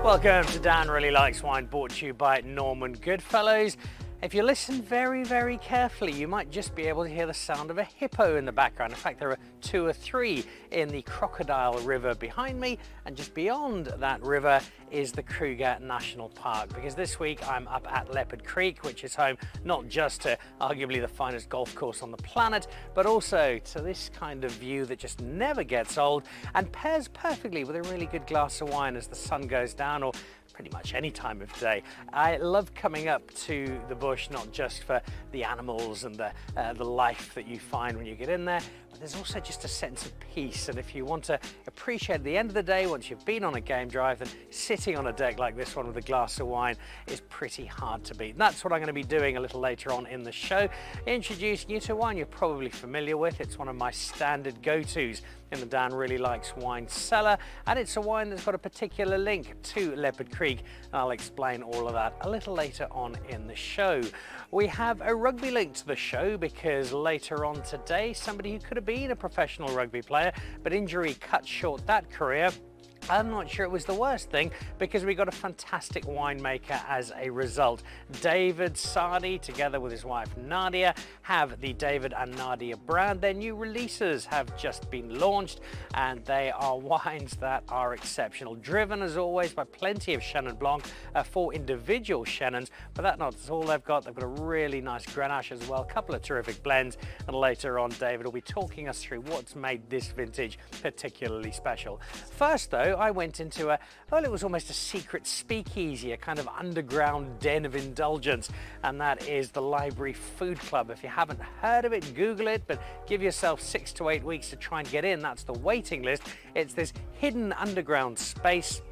Welcome to Dan Really Likes Wine, brought to you by Norman Goodfellows. If you listen very, very carefully, you might just be able to hear the sound of a hippo in the background. In fact, there are 2 or 3 in the Crocodile River behind me, and just beyond that river is the Kruger National Park, because this week I'm up at Leopard Creek, which is home not just to arguably the finest golf course on the planet, but also to this kind of view that just never gets old and pairs perfectly with a really good glass of wine as the sun goes down, or pretty much any time of day. I love coming up to the bush, not just for the animals and the life that you find when you get in there, but there's also just a sense of peace. And if you want to appreciate at the end of the day, once you've been on a game drive, then sitting on a deck like this one with a glass of wine is pretty hard to beat. And that's what I'm going to be doing a little later on in the show, introducing you to a wine you're probably familiar with. It's one of my standard go-tos in the Dan Really Likes Wine cellar, and it's a wine that's got a particular link to Leopard Creek, and I'll explain all of that a little later on in the show. We have a rugby link to the show, because later on today, somebody who could have been a professional rugby player, but injury cut short that career. I'm not sure it was the worst thing, because we got a fantastic winemaker as a result. David Nadia, together with his wife Nadia, have the David and Nadia brand. Their new releases have just been launched, and they are wines that are exceptional. Driven, as always, by plenty of Chenin Blanc, 4 individual Chenins, but that's all they've got. They've got a really nice Grenache as well, a couple of terrific blends, and later on David will be talking us through what's made this vintage particularly special. First, though, I went into it was almost a secret speakeasy, a kind of underground den of indulgence, and that is the Library Food Club. If you haven't heard of it, Google it, but give yourself 6 to 8 weeks to try and get in. That's the waiting list. It's this hidden underground space.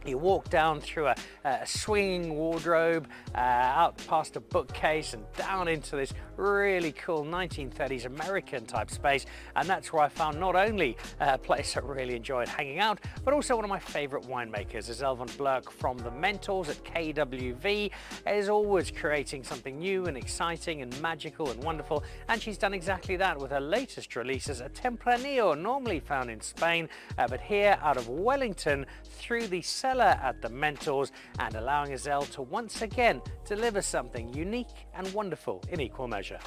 You walk down through a swinging wardrobe, out past a bookcase, and down into this really cool 1930s American type space. And that's where I found not only a place I really enjoyed hanging out, but also one of my favorite winemakers. Izele van Blerk from The Mentors at KWV is always creating something new and exciting and magical and wonderful. And she's done exactly that with her latest releases, a Tempranillo, normally found in Spain, but here out of Wellington, through the cellar at The Mentors, and allowing Izele to once again deliver something unique and wonderful in equal measure.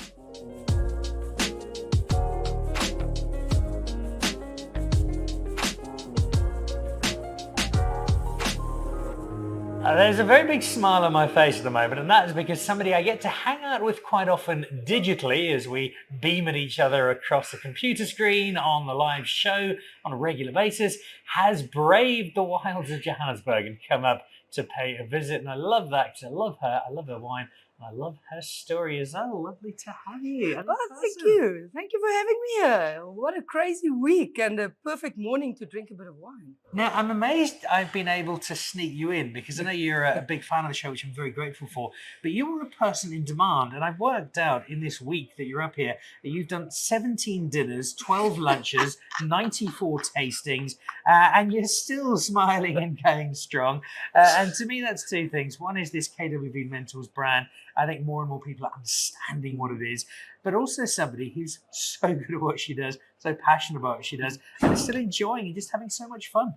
There's a very big smile on my face at the moment, and that is because somebody I get to hang out with quite often digitally as we beam at each other across the computer screen on the live show on a regular basis has braved the wilds of Johannesburg and come up to pay a visit. And I love that, because I love her, I love her wine, and I love her story as well. Lovely to have you. Well, thank you. Thank you for having me here. What a crazy week and a perfect morning to drink a bit of wine. Now, I'm amazed I've been able to sneak you in, because I know you're a big fan of the show, which I'm very grateful for, but you were a person in demand, and I've worked out in this week that you're up here that you've done 17 dinners, 12 lunches, 94 tastings, and you're still smiling and going strong. And to me, that's 2 things. One is this KWV Mentors brand. I think more and more people are understanding what it is, but also somebody who's so good at what she does, so passionate about what she does, and is still enjoying and just having so much fun.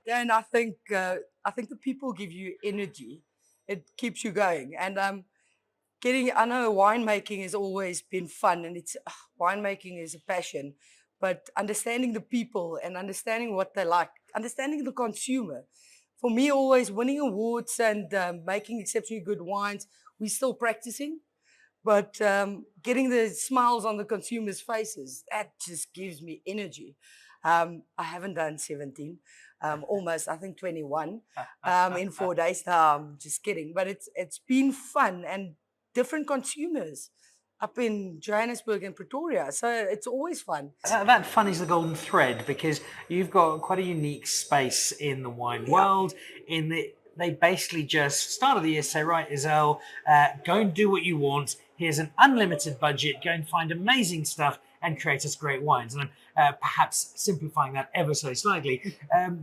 Yeah, and I think the people give you energy. It keeps you going. And I know winemaking has always been fun, and winemaking is a passion, but understanding the people and understanding what they like, understanding the consumer. For me, always winning awards and making exceptionally good wines, we're still practicing, but getting the smiles on the consumers' faces, that just gives me energy. I haven't done 17, almost, I think 21 in 4 days. No, I'm just kidding. But it's been fun, and different consumers up in Johannesburg and Pretoria. So it's always fun. That fun is the golden thread, because you've got quite a unique space in the wine world, in that they basically just start of the year say, right, Izele, go and do what you want. Here's an unlimited budget. Go and find amazing stuff and create us great wines. And I'm perhaps simplifying that ever so slightly.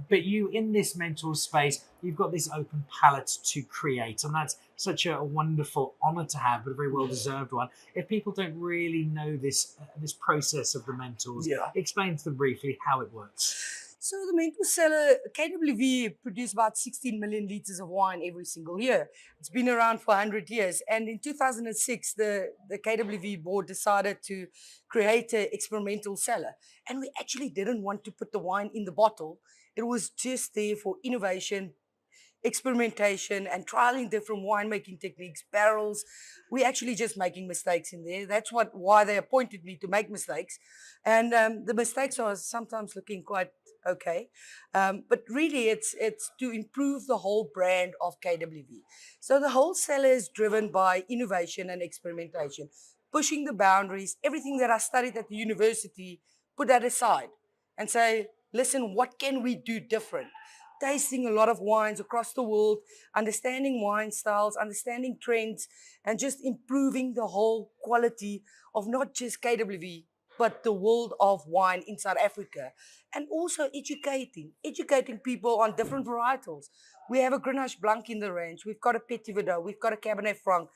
But you, in this mentor space, you've got this open palette to create. And that's such a wonderful honour to have, but a very well-deserved one. If people don't really know this process of the mentors, explain to them briefly how it works. So the Mentor Cellar, KWV produce about 16 million liters of wine every single year. It's been around for 100 years. And in 2006, the KWV board decided to create an experimental cellar. And we actually didn't want to put the wine in the bottle. It was just there for innovation, experimentation, and trialing different winemaking techniques, barrels. We actually just making mistakes in there. That's why they appointed me to make mistakes. And the mistakes are sometimes looking quite okay. But really it's to improve the whole brand of KWV. So the whole cellar is driven by innovation and experimentation, pushing the boundaries, everything that I studied at the university, put that aside and say, listen, what can we do different? Tasting a lot of wines across the world, understanding wine styles, understanding trends, and just improving the whole quality of not just KWV, but the world of wine in South Africa. And also educating people on different varietals. We have a Grenache Blanc in the range. We've got a Petit Verdot. We've got a Cabernet Franc.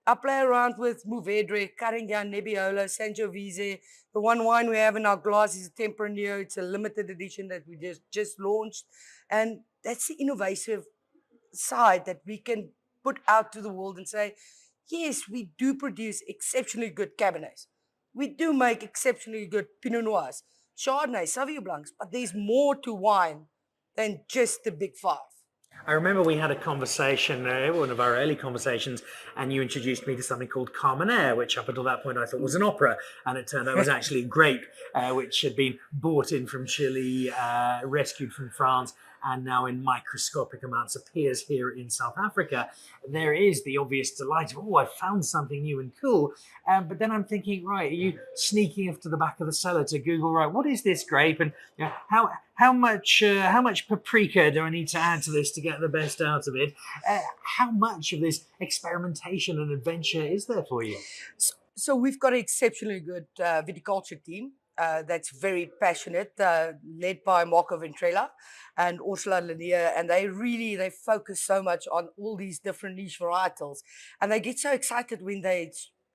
I play around with Mourvedre, Carignan, Nebbiolo, Sangiovese. The one wine we have in our glass is a Tempranillo. It's a limited edition that we just launched. And that's the innovative side that we can put out to the world and say, yes, we do produce exceptionally good Cabernets. We do make exceptionally good Pinot Noirs, Chardonnay, Sauvignon Blancs, but there's more to wine than just the big five. I remember we had a conversation, one of our early conversations, and you introduced me to something called Carmenere, which up until that point I thought was an opera, and it turned out it was actually a grape, which had been brought in from Chile, rescued from France, and now in microscopic amounts appears here in South Africa. There is the obvious delight of, oh, I found something new and cool. But then I'm thinking, right, are you sneaking off to the back of the cellar to Google, right, what is this grape? And you know, how much paprika do I need to add to this to get the best out of it? How much of this experimentation and adventure is there for you? So we've got an exceptionally good viticulture team. That's very passionate, led by Marco Ventrella and Ursula Lanier, and they focus so much on all these different niche varietals, and they get so excited when they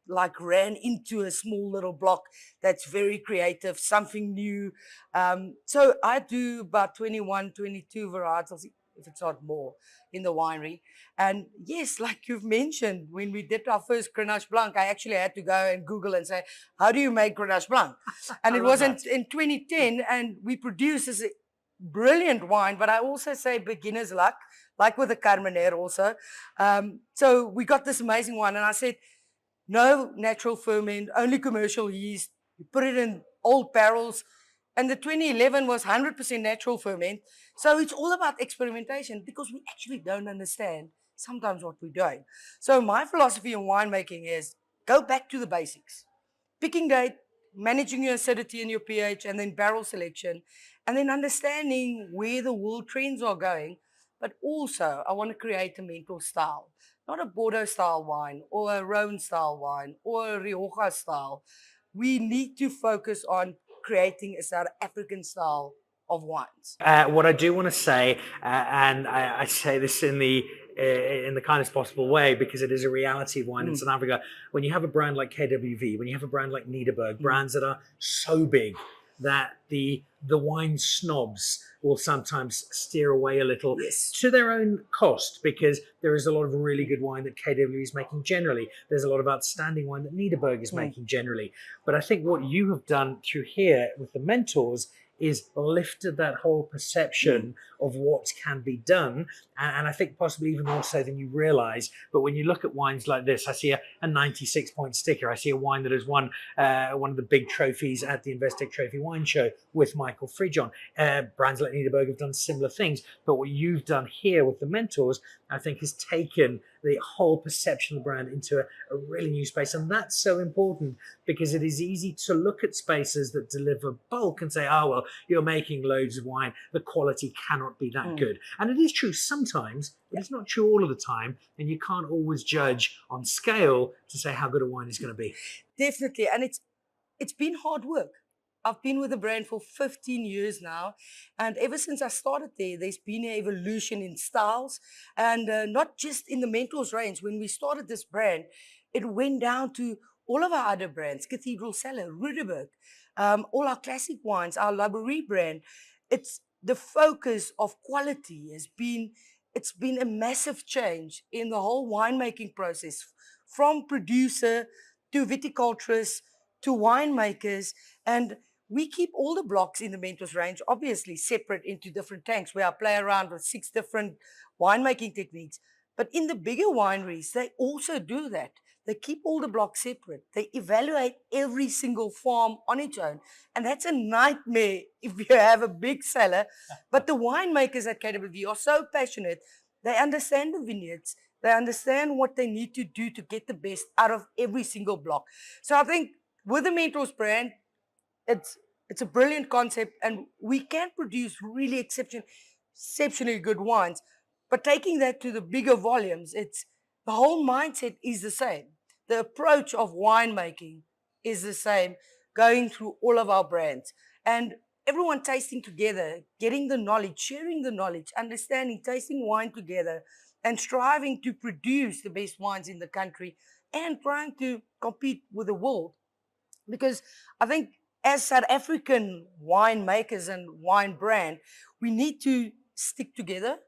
like ran into a small little block that's very creative, something new. So I do about 21, 22 varietals, if it's not more, in the winery. And yes, like you've mentioned, when we did our first Grenache Blanc, I actually had to go and Google and say, how do you make Grenache Blanc? And it was in 2010, and we produced this brilliant wine, but I also say beginner's luck, like with the Carmenere also. So we got this amazing wine, and I said, no natural ferment, only commercial yeast. You put it in old barrels, and the 2011 was 100% natural ferment. So it's all about experimentation because we actually don't understand sometimes what we're doing. So my philosophy in winemaking is go back to the basics. Picking date, managing your acidity and your pH, and then barrel selection, and then understanding where the world trends are going. But also, I want to create a mentor style, not a Bordeaux style wine or a Rhone style wine or a Rioja style. We need to focus on creating a South African style of wines. What I do want to say, and I say this in the kindest possible way, because it is a reality of wine in South Africa. When you have a brand like KWV, when you have a brand like Nederburg, brands that are so big that the wine snobs will sometimes steer away a little to their own cost, because there is a lot of really good wine that KWV is making generally. There's a lot of outstanding wine that Nederburg is making generally. But I think what you have done through here with the Mentors is lifted that whole perception of what can be done, and I think possibly even more so than you realize. But when you look at wines like this, I see a 96-point sticker. I see a wine that has won one of the big trophies at the Investec Trophy Wine Show with Michael Friedjon. Brands like Nederburg have done similar things, but what you've done here with the Mentors, I think, has taken the whole perception of the brand into a really new space. And that's so important, because it is easy to look at spaces that deliver bulk and say, oh, well, you're making loads of wine, the quality cannot be that good. And it is true sometimes, but it's not true all of the time. And you can't always judge on scale to say how good a wine is going to be. Definitely. And it's been hard work. I've been with the brand for 15 years now. And ever since I started there's been an evolution in styles, and not just in the Mentors range. When we started this brand, it went down to all of our other brands, Cathedral Cellar, Rudeberg, all our classic wines, our Laborie brand. the focus of quality it's been a massive change in the whole winemaking process, from producer to viticulturists to winemakers. And we keep all the blocks in the Mentors range, obviously separate into different tanks where I play around with 6 different winemaking techniques. But in the bigger wineries, they also do that. They keep all the blocks separate. They evaluate every single farm on its own. And that's a nightmare if you have a big cellar. But the winemakers at KWV are so passionate. They understand the vineyards. They understand what they need to do to get the best out of every single block. So I think with the Mentors brand, it's a brilliant concept, and we can produce really exceptionally good wines. But taking that to the bigger volumes, the whole mindset is the same. The approach of winemaking is the same, going through all of our brands. And everyone tasting together, getting the knowledge, sharing the knowledge, understanding, tasting wine together, and striving to produce the best wines in the country and trying to compete with the world. Because I think as South African winemakers and wine brand, we need to stick together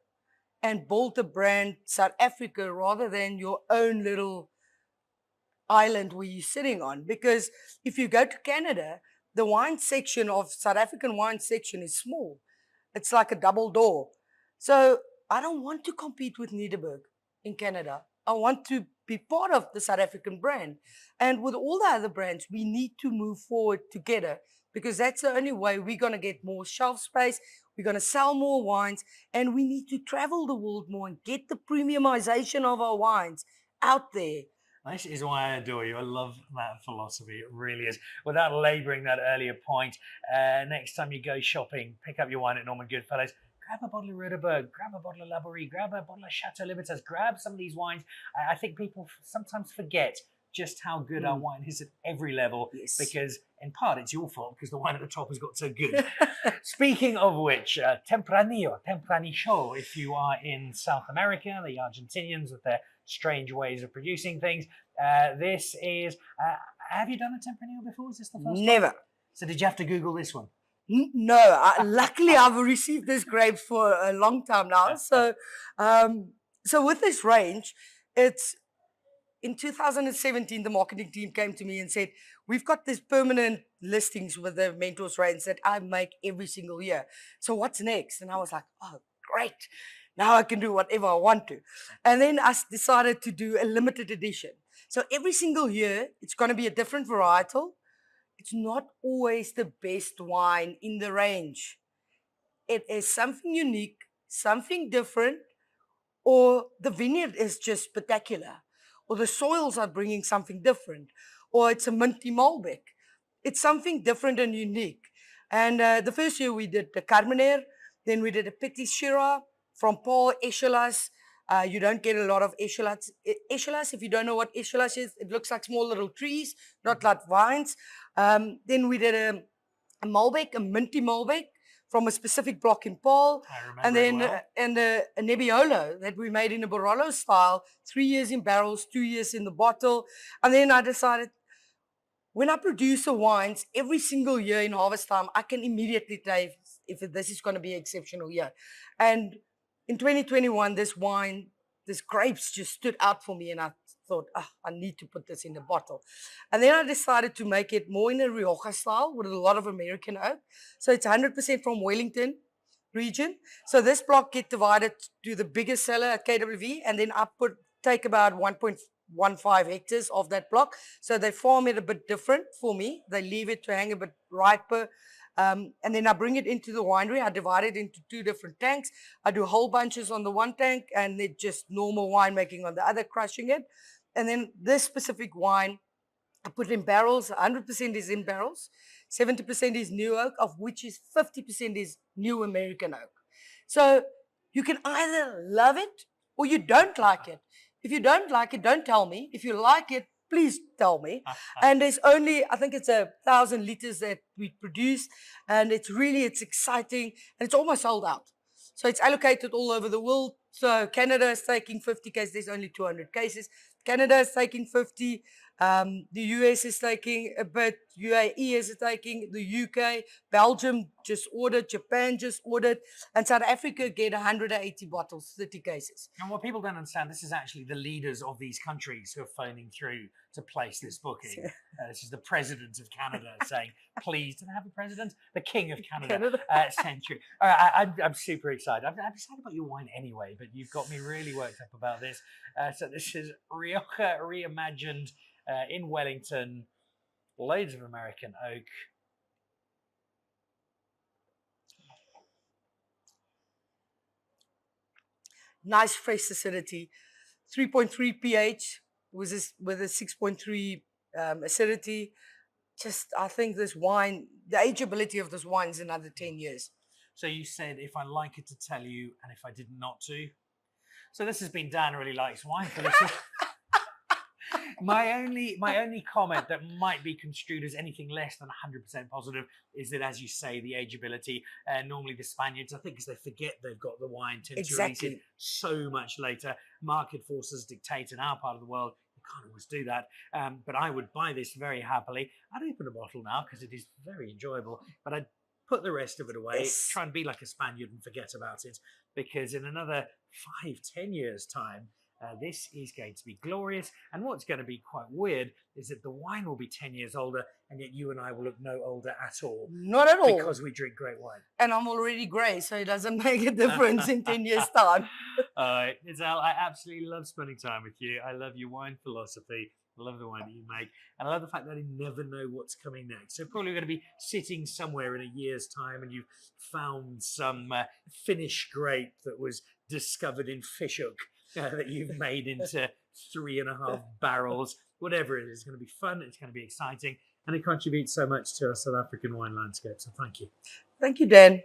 and build a brand South Africa rather than your own little island where you're sitting on. Because if you go to Canada, the wine section of South African wine section is small. It's like a double door. So I don't want to compete with Nederburg in Canada. I want to be part of the South African brand. And with all the other brands, we need to move forward together, because that's the only way we're going to get more shelf space. We're going to sell more wines, and we need to travel the world more and get the premiumization of our wines out there. This is why I adore you. I love that philosophy. It really is. Without labouring that earlier point, next time you go shopping, pick up your wine at Norman Goodfellows. Grab a bottle of Rudeberg, grab a bottle of Laborie, grab a bottle of Chateau Libertas, grab some of these wines. I think people sometimes forget just how good our wine is at every level, because in part it's your fault because the wine at the top has got so good. Speaking of which, Tempranillo, Tempranillo, if you are in South America, the Argentinians with their strange ways of producing things. This is, have you done a Tempranillo before? Is this the first Never. one? So did you have to Google this one? No, luckily I've received this grapes for a long time now. So, so with this range, it's in 2017, the marketing team came to me and said, we've got this permanent listings with the Mentors range that I make every single year. So what's next? And I was like, oh, great. Now I can do whatever I want to. And then I decided to do a limited edition. So every single year, it's going to be a different varietal. It's not always the best wine in the range. It is something unique, something different, or the vineyard is just spectacular, or the soils are bringing something different, or it's a minty Malbec. It's something different and unique. And the first year we did the Carmenère, then we did a Petit Syrah from Paul Echelas. You don't get a lot of Echelas. Echelas, if you don't know what Echelas is, it looks like small little trees, not like vines. Then we did a Malbec, a minty Malbec from a specific block in Paul. I remember And then a Nebbiolo that we made in a Barolo style, 3 years in barrels, 2 years in the bottle. And then I decided, when I produce the wines every single year in harvest time, I can immediately tell if this is going to be an exceptional year. And in 2021, this grapes just stood out for me, and I thought, I need to put this in a bottle. And then I decided to make it more in a Rioja style with a lot of American oak. So it's 100% from Wellington region. So this block gets divided to the biggest cellar at KWV, and then I take about 1.15 hectares of that block. So they farm it a bit different for me. They leave it to hang a bit riper. And then I bring it into the winery. I divide it into 2 different tanks. I do whole bunches on the one tank and then just normal winemaking on the other, crushing it. And then this specific wine, I put in barrels. 100% is in barrels. 70% is new oak, of which is 50% is new American oak. So you can either love it or you don't like it. If you don't like it, don't tell me. If you like it, please tell me. And there's only, I think it's 1,000 liters that we produce, and it's exciting, and it's almost sold out. So it's allocated all over the world. So Canada is taking 50 cases. There's only 200 cases. Canada is taking 50. The US is taking a bit, UAE is taking, the UK, Belgium just ordered, Japan just ordered, and South Africa get 180 bottles, 30 cases. And what people don't understand, this is actually the leaders of these countries who are phoning through to place this booking. This is the president of Canada saying, please, do they have a president? The king of Canada. Send through. All right, I'm super excited. I'm excited about your wine anyway, but you've got me really worked up about this. So this is Rioja reimagined in Wellington, loads of American oak. Nice fresh acidity, 3.3 pH with a 6.3 acidity. Just, I think this wine, the ageability of this wine is another 10 years. So you said if I like it to tell you, and if I did not to. So this has been Dan Really Likes Wine for this. My only comment that might be construed as anything less than 100% positive is that, as you say, the ageability. Normally, the Spaniards, I think, because they forget they've got the wine, tend to release it so much later. Market forces dictate in our part of the world. You can't always do that. But I would buy this very happily. I'd open a bottle now because it is very enjoyable. But I'd put the rest of it away. Try and be like a Spaniard and forget about it, because in another 5-10 years' time, this is going to be glorious. And what's going to be quite weird is that the wine will be 10 years older, and yet you and I will look no older at all. Not at all. Because we drink great wine. And I'm already grey, so it doesn't make a difference in 10 years' time. All right, Izele, I absolutely love spending time with you. I love your wine philosophy. I love the wine that you make. And I love the fact that I never know what's coming next. So probably going to be sitting somewhere in a year's time and you've found some Finnish grape that was discovered in Fishhook. That you've made into 3.5 barrels, whatever it is. It's going to be fun, it's going to be exciting, and it contributes so much to our South African wine landscape. So thank you. Thank you, Dan.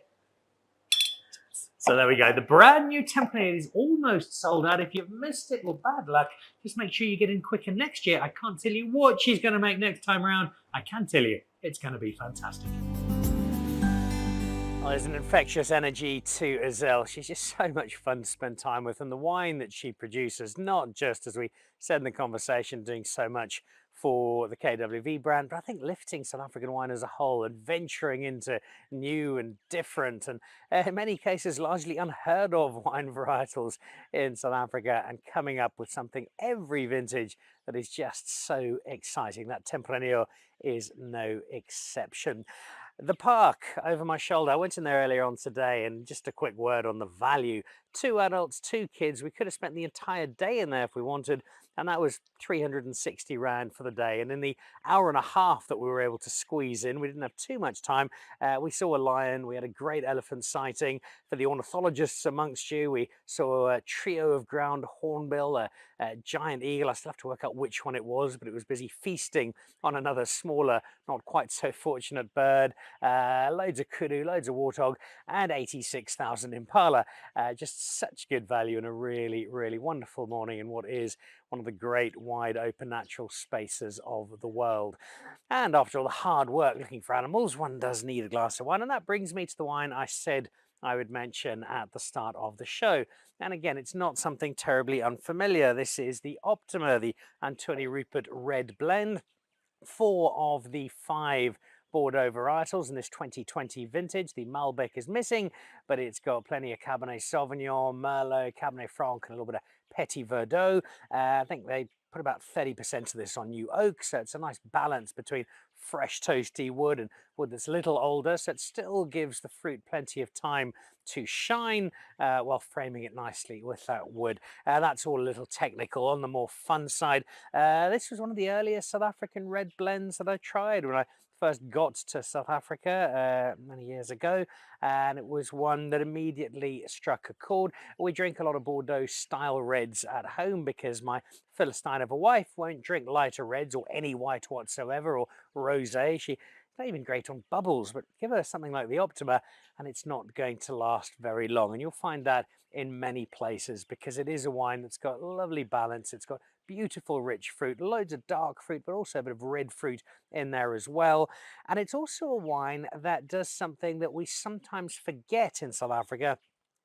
So there we go. The brand new template is almost sold out. If you've missed it, well, bad luck. Just make sure you get in quicker next year. I can't tell you what she's going to make next time around. I can tell you it's going to be fantastic. Well, there's an infectious energy to Izele. She's just so much fun to spend time with, and the wine that she produces, not just, as we said in the conversation, doing so much for the KWV brand, but I think lifting South African wine as a whole and venturing into new and different and in many cases largely unheard of wine varietals in South Africa, and coming up with something every vintage that is just so exciting. That Tempranillo is no exception. The park over my shoulder, I went in there earlier on today, and just a quick word on the value. 2 adults, 2 kids. We could have spent the entire day in there if we wanted, and that was 360 Rand for the day. And in the hour and a half that we were able to squeeze in, we didn't have too much time. We saw a lion, we had a great elephant sighting. For the ornithologists amongst you, we saw a trio of ground hornbill, a giant eagle. I still have to work out which one it was, but it was busy feasting on another smaller, not quite so fortunate bird. Loads of kudu, loads of warthog, and 86,000 impala. Just such good value, and a really, really wonderful morning in what is one of the great wide open natural spaces of the world. And after all the hard work looking for animals, one does need a glass of wine, and that brings me to the wine I said I would mention at the start of the show. And again, it's not something terribly unfamiliar. This is the Optima, the Antonie Rupert Red Blend. 4 of the 5 Bordeaux varietals in this 2020 vintage. The Malbec is missing, but it's got plenty of Cabernet Sauvignon, Merlot, Cabernet Franc, and a little bit of Petit Verdot. I think they put about 30% of this on new oak, so it's a nice balance between fresh toasty wood and wood that's a little older, so it still gives the fruit plenty of time to shine while framing it nicely with that wood. That's all a little technical. On the more fun side, this was one of the earliest South African red blends that I tried when I first got to South Africa many years ago, and it was one that immediately struck a chord. We drink a lot of Bordeaux style reds at home because my Philistine of a wife won't drink lighter reds or any white whatsoever, or rosé. She's not even great on bubbles, but give her something like the Optima and it's not going to last very long. And you'll find that in many places because it is a wine that's got lovely balance. It's got beautiful rich fruit, loads of dark fruit, but also a bit of red fruit in there as well. And it's also a wine that does something that we sometimes forget in South Africa,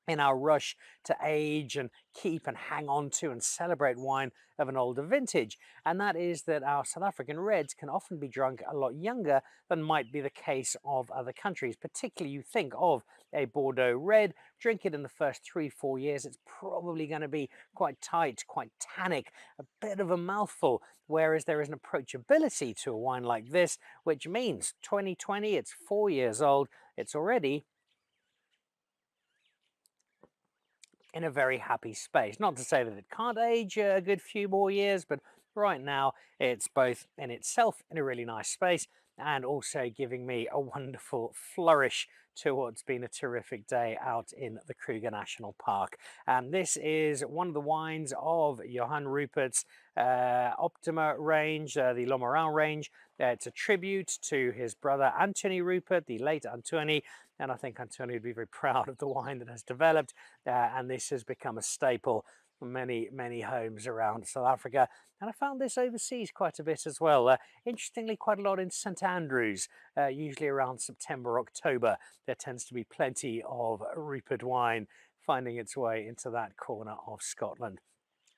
in our rush to age and keep and hang on to and celebrate wine of an older vintage, and that is that our South African reds can often be drunk a lot younger than might be the case of other countries. Particularly, you think of a Bordeaux red, drink it in the first 3-4 years, it's probably going to be quite tight, quite tannic, a bit of a mouthful, whereas there is an approachability to a wine like this, which means 2020, it's 4 years old, it's already in a very happy space. Not to say that it can't age a good few more years, but right now it's both in itself in a really nice space and also giving me a wonderful flourish to what's been a terrific day out in the Kruger National Park. This is one of the wines of Johann Rupert's Optima range, the Lomoran range. It's a tribute to his brother Anthony Rupert, the late Anthony, and I think Anthony would be very proud of the wine that has developed, and this has become a staple for many, many homes around South Africa. And I found this overseas quite a bit as well. Interestingly, quite a lot in St Andrews, usually around September, October. There tends to be plenty of Rupert wine finding its way into that corner of Scotland.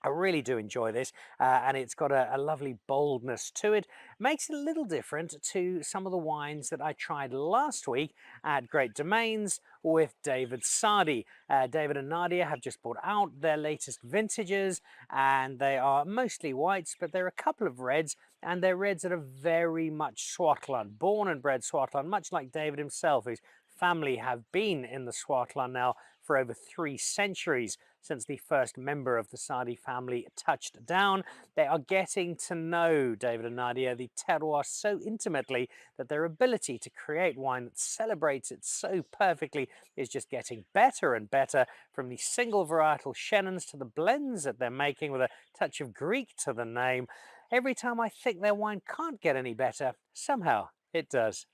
I really do enjoy this, and it's got a lovely boldness to it. Makes it a little different to some of the wines that I tried last week at Great Domains with David Sadi. David and Nadia have just brought out their latest vintages, and they are mostly whites, but there are a couple of reds, and they're reds that are very much Swartland, born and bred Swartland, much like David himself, whose family have been in the Swartland now for over 3 centuries since the first member of the Sadi family touched down. They are getting to know, David and Nadia, the terroir so intimately that their ability to create wine that celebrates it so perfectly is just getting better and better, from the single varietal Shennons to the blends that they're making with a touch of Greek to the name. Every time I think their wine can't get any better, somehow it does.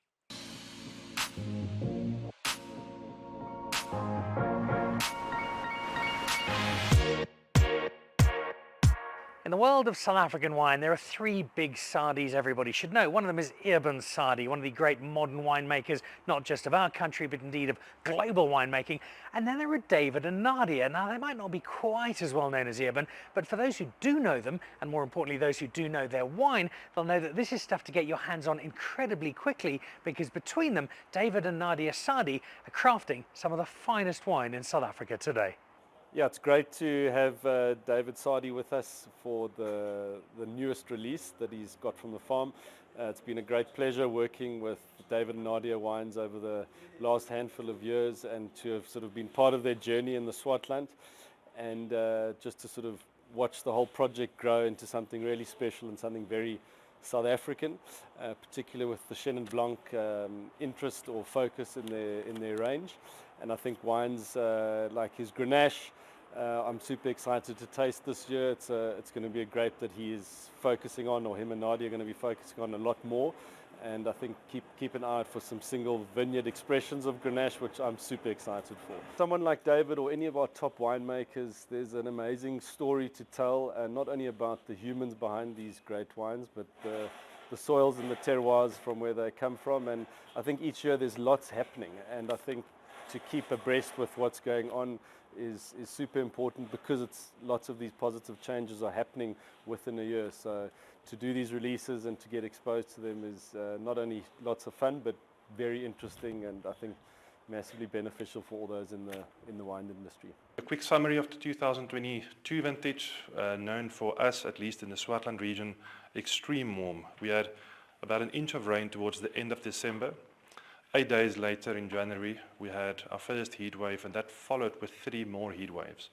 In the world of South African wine, there are 3 big Sadies everybody should know. One of them is Izele Sadi, one of the great modern winemakers, not just of our country, but indeed of global winemaking. And then there are David and Nadia. Now, they might not be quite as well known as Izele, but for those who do know them, and more importantly, those who do know their wine, they'll know that this is stuff to get your hands on incredibly quickly, because between them, David and Nadia Sadi are crafting some of the finest wine in South Africa today. Yeah, it's great to have David Sadi with us for the newest release that he's got from the farm. It's been a great pleasure working with David and Nadia Wines over the last handful of years, and to have sort of been part of their journey in the Swartland, and just to sort of watch the whole project grow into something really special and something very South African, particularly with the Chenin Blanc interest or focus in their range. And I think wines like his Grenache, I'm super excited to taste this year. It's going to be a grape that he is focusing on, or him and Nadia are going to be focusing on a lot more. And I think keep an eye out for some single vineyard expressions of Grenache, which I'm super excited for. Someone like David or any of our top winemakers, there's an amazing story to tell, and not only about the humans behind these great wines, but the soils and the terroirs from where they come from. And I think each year there's lots happening, and I think to keep abreast with what's going on is super important, because it's lots of these positive changes are happening within a year. So to do these releases and to get exposed to them is not only lots of fun, but very interesting, and I think massively beneficial for all those in the wine industry. A quick summary of the 2022 vintage, known for us, at least in the Swartland region, extreme warm. We had about an inch of rain towards the end of December. 8 days later in January, we had our first heat wave, and that followed with 3 more heat waves.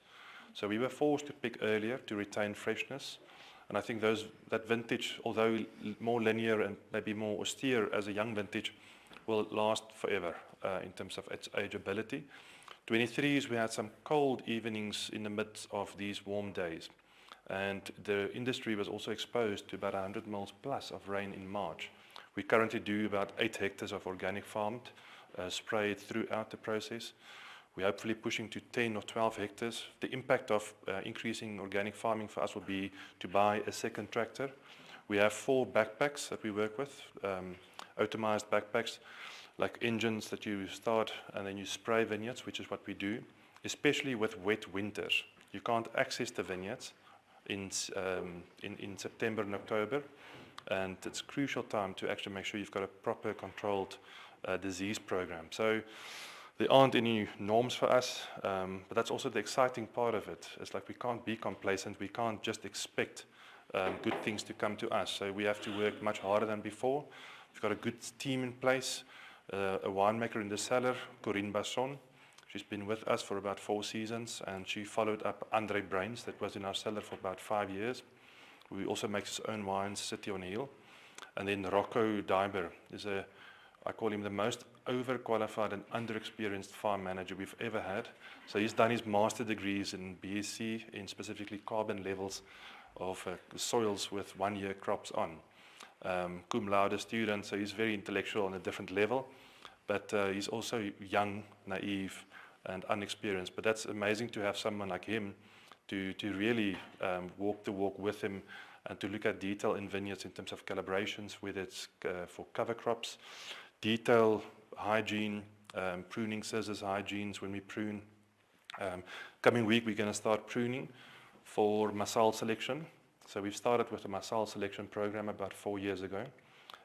So we were forced to pick earlier to retain freshness. And I think that vintage, although more linear and maybe more austere as a young vintage, will last forever in terms of its ageability. 23s, we had some cold evenings in the midst of these warm days. And the industry was also exposed to about 100 mils plus of rain in March. We currently do about 8 hectares of organic farmed, sprayed throughout the process. We're hopefully pushing to 10 or 12 hectares. The impact of increasing organic farming for us will be to buy a second tractor. We have 4 backpacks that we work with, automized backpacks. like engines that you start and then you spray vineyards, which is what we do, especially with wet winters. You can't access the vineyards in September and October, and it's a crucial time to actually make sure you've got a proper controlled disease program. So there aren't any norms for us, but that's also the exciting part of it. It's like we can't be complacent. We can't just expect good things to come to us. So we have to work much harder than before. We've got a good team in place, a winemaker in the cellar, Corinne Basson. She's been with us for about 4 seasons, and she followed up Andre Brains, that was in our cellar for about 5 years. We also make his own wines, City on Hill. And then Rocco Diber is I call him the most overqualified and underexperienced farm manager we've ever had. So he's done his master degrees in BSc, in specifically carbon levels of soils with 1-year crops on. Cum laude student, so he's very intellectual on a different level, but he's also young, naive, and unexperienced. But that's amazing to have someone like him to really walk the walk with him and to look at detail in vineyards in terms of calibrations, whether it's for cover crops, detail, hygiene, pruning scissors, hygienes when we prune. Coming week, we're going to start pruning for Massal selection. So we've started with the Massal selection program about 4 years ago,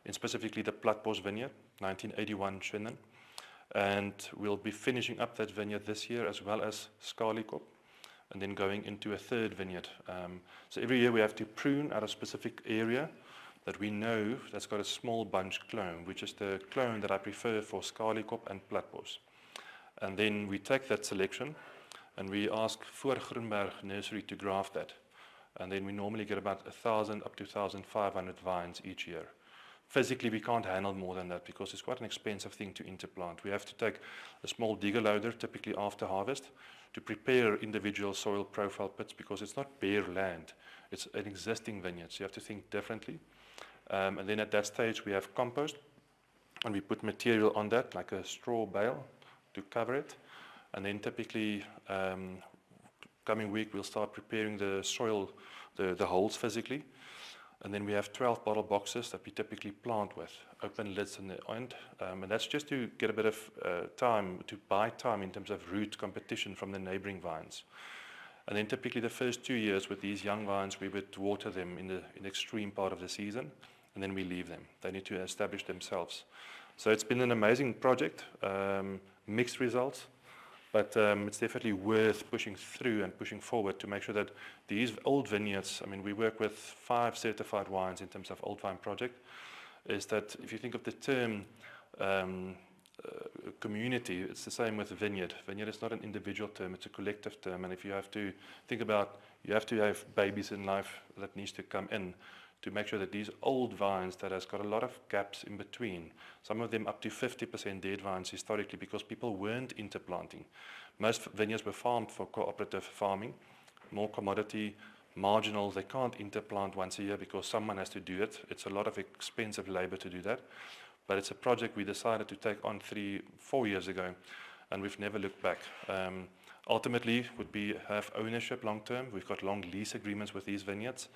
in specifically the Platbos vineyard, 1981 Schwinden. And we'll be finishing up that vineyard this year, as well as Skalikop, and then going into a third vineyard. So every year we have to prune at a specific area that we know that's got a small bunch clone, which is the clone that I prefer for Skalikop and Platbos. And then we take that selection and we ask Voor Groenberg Nursery to graft that. And then we normally get about 1,000 up to 1,500 vines each year. Physically, we can't handle more than that because it's quite an expensive thing to interplant. We have to take a small digger loader, typically after harvest, to prepare individual soil profile pits because it's not bare land. It's an existing vineyard, so you have to think differently. And then at that stage, we have compost, and we put material on that, like a straw bale, to cover it. And then typically, coming week, we'll start preparing the soil, the holes physically. And then we have 12 bottle boxes that we typically plant with, open lids in the end. And that's just to get a bit of time, to buy time in terms of root competition from the neighboring vines. And then typically the first 2 years with these young vines, we would water them in the extreme part of the season, and then we leave them. They need to establish themselves. So it's been an amazing project, mixed results. But it's definitely worth pushing through and pushing forward to make sure that these old vineyards, I mean, we work with 5 certified wines in terms of Old Vine Project, is that if you think of the term community, it's the same with vineyard. Vineyard is not an individual term, it's a collective term. And if you have to think about, you have to have babies in life that needs to come in to make sure that these old vines that has got a lot of gaps in between, some of them up to 50% dead vines historically because people weren't interplanting. Most vineyards were farmed for cooperative farming, more commodity, marginal. They can't interplant once a year because someone has to do it. It's a lot of expensive labor to do that. But it's a project we decided to take on 3-4 years ago, and we've never looked back. Ultimately, would be have ownership long term. We've got long lease agreements with these vineyards,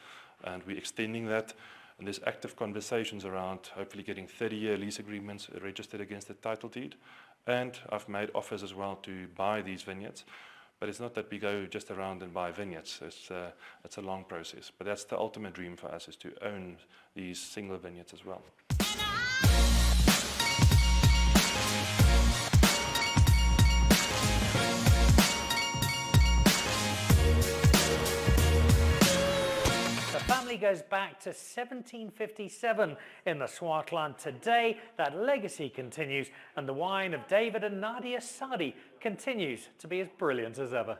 and we're extending that. And there's active conversations around hopefully getting 30-year lease agreements registered against the title deed. And I've made offers as well to buy these vineyards. But it's not that we go just around and buy vineyards. It's a long process. But that's the ultimate dream for us, is to own these single vineyards as well. Goes back to 1757 in the Swartland. Today, that legacy continues, and the wine of David and Nadia Sadies continues to be as brilliant as ever.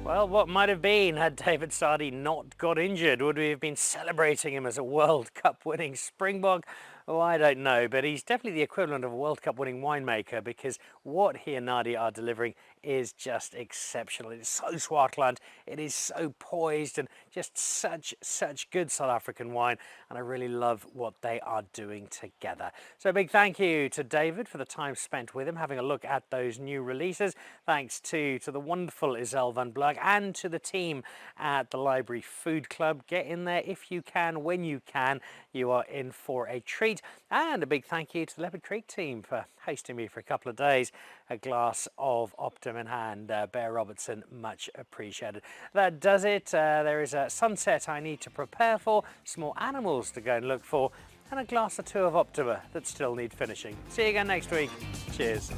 Well, what might have been had David Sadies not got injured? Would we have been celebrating him as a World Cup winning Springbok? Oh, I don't know, but he's definitely the equivalent of a World Cup winning winemaker, because what he and Nadia are delivering is just exceptional. It's so Swartland, it is so poised, and just such good South African wine, and I really love what they are doing together. So a big thank you to David for the time spent with him, having a look at those new releases. Thanks to the wonderful Izele van Blerk and to the team at the Library Food Club. Get in there if you can, when you can. You are in for a treat. night. And a big thank you to the Leopard Creek team for hosting me for a couple of days. A glass of Optima in hand. Bear Robertson, much appreciated. That does it. There is a sunset I need to prepare for, small animals to go and look for, and a glass or two of Optima that still need finishing. See you again next week. Cheers.